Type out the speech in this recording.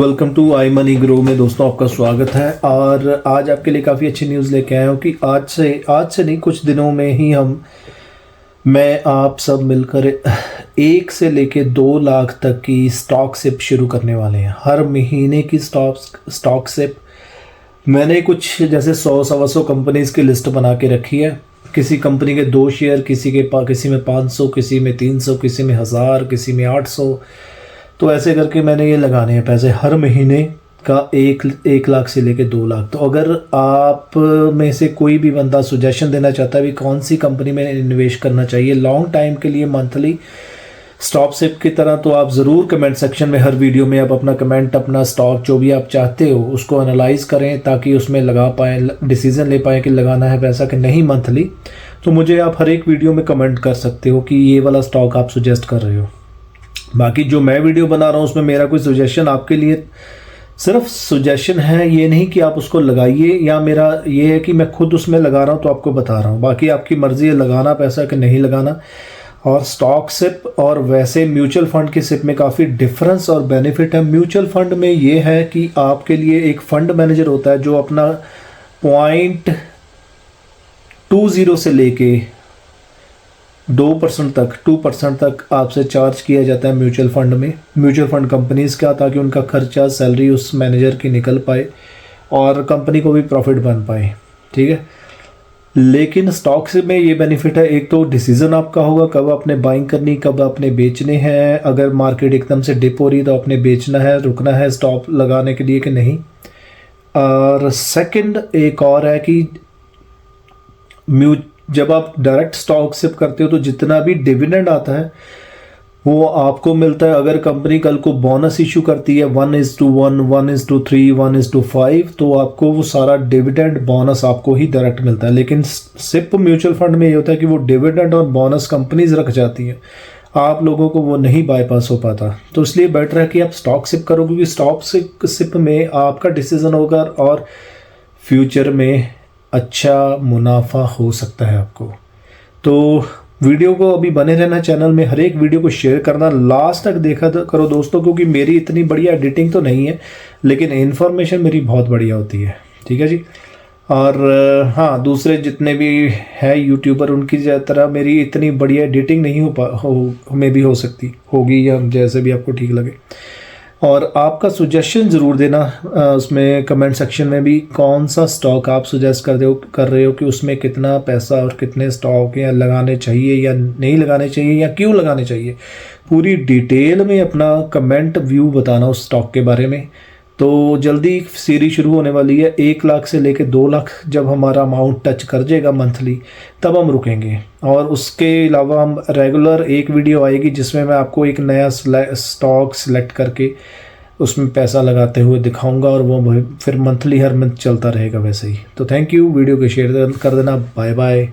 Welcome to I money grow में दोस्तों आपका स्वागत है। और आज आपके लिए काफ़ी अच्छी न्यूज़ लेके आया हूँ कि आज से नहीं, कुछ दिनों में ही मैं आप सब मिलकर 1 से लेके 2 लाख तक की स्टॉक सिप शुरू करने वाले हैं। हर महीने की स्टॉक सिप मैंने कुछ जैसे 100-125 कंपनीज़ की लिस्ट बना के रखी है। किसी कंपनी के 2 शेयर, किसी में 500, किसी में 300, किसी में 1000, किसी में 800। तो ऐसे करके मैंने ये लगाने हैं पैसे हर महीने का 1 लाख से लेके 2 लाख। तो अगर आप में से कोई भी बंदा सुजेशन देना चाहता है भी कौन सी कंपनी में इन्वेस्ट करना चाहिए लॉन्ग टाइम के लिए मंथली स्टॉक सिप की तरह, तो आप ज़रूर कमेंट सेक्शन में हर वीडियो में आप अपना कमेंट, अपना स्टॉक जो भी आप चाहते हो उसको एनालाइज करें ताकि उसमें लगा पाएँ, डिसीज़न ले पाएँ कि लगाना है पैसा कि नहीं मंथली। तो मुझे आप हर एक वीडियो में कमेंट कर सकते हो कि ये वाला स्टॉक आप सुजेस्ट कर रहे हो। बाकी जो मैं वीडियो बना रहा हूँ उसमें मेरा कोई सजेशन आपके लिए सिर्फ सजेशन है, ये नहीं कि आप उसको लगाइए, या मेरा ये है कि मैं खुद उसमें लगा रहा हूँ तो आपको बता रहा हूँ। बाकी आपकी मर्ज़ी है लगाना पैसा कि नहीं लगाना। और स्टॉक सिप और वैसे म्यूचुअल फ़ंड की सिप में काफ़ी डिफरेंस और बेनिफिट है। म्यूचुअल फ़ंड में ये है कि आपके लिए एक फ़ंड मैनेजर होता है जो अपना 0.20 से लेके 2% तक आपसे चार्ज किया जाता है म्यूचुअल फ़ंड में, म्यूचुअल फ़ंड कंपनीज़ का, ताकि उनका खर्चा, सैलरी उस मैनेजर की निकल पाए और कंपनी को भी प्रॉफिट बन पाए। ठीक है, लेकिन स्टॉक से में ये बेनिफिट है, एक तो डिसीज़न आपका होगा कब आपने बाइंग करनी, कब आपने बेचने हैं। अगर मार्केट एकदम से डिप हो रही है तो आपने बेचना है, रुकना है स्टॉप लगाने के लिए कि नहीं। और सेकंड एक और है कि जब आप डायरेक्ट स्टॉक सिप करते हो तो जितना भी डिविडेंड आता है वो आपको मिलता है। अगर कंपनी कल को बोनस इशू करती है 1:1, 1:3, 1:5, तो आपको वो सारा डिविडेंड बोनस आपको ही डायरेक्ट मिलता है। लेकिन सिप म्यूचुअल फंड में ये होता है कि वो डिविडेंड और बोनस कंपनीज रख जाती हैं, आप लोगों को वो नहीं बाईपास हो पाता। तो इसलिए बेटर है कि आप स्टॉक सिप करो, क्योंकि स्टॉक सिप में आपका डिसीजन होगा और फ्यूचर में अच्छा मुनाफा हो सकता है आपको। तो वीडियो को अभी बने रहना चैनल में, हर एक वीडियो को शेयर करना, लास्ट तक देखा करो दोस्तों, क्योंकि मेरी इतनी बढ़िया एडिटिंग तो नहीं है लेकिन इन्फॉर्मेशन मेरी बहुत बढ़िया होती है। ठीक है जी। और हाँ, दूसरे जितने भी है यूट्यूबर उनकी तरह मेरी इतनी बढ़िया एडिटिंग नहीं में भी हो सकती होगी, या जैसे भी आपको ठीक लगे। और आपका सुजेशन ज़रूर देना उसमें कमेंट सेक्शन में भी, कौन सा स्टॉक आप सुजेस्ट कर रहे हो कि उसमें कितना पैसा और कितने स्टॉक या लगाने चाहिए या नहीं लगाने चाहिए, या क्यों लगाने चाहिए। पूरी डिटेल में अपना कमेंट व्यू बताना उस स्टॉक के बारे में। तो जल्दी सीरीज शुरू होने वाली है। 1 लाख से लेके 2 लाख जब हमारा अमाउंट टच कर जाएगा मंथली, तब हम रुकेंगे। और उसके अलावा हम रेगुलर एक वीडियो आएगी जिसमें मैं आपको एक नया स्टॉक सेलेक्ट करके उसमें पैसा लगाते हुए दिखाऊंगा, और वो फिर मंथली हर मंथ चलता रहेगा वैसे ही। तो थैंक यू, वीडियो को शेयर कर देना। Bye bye.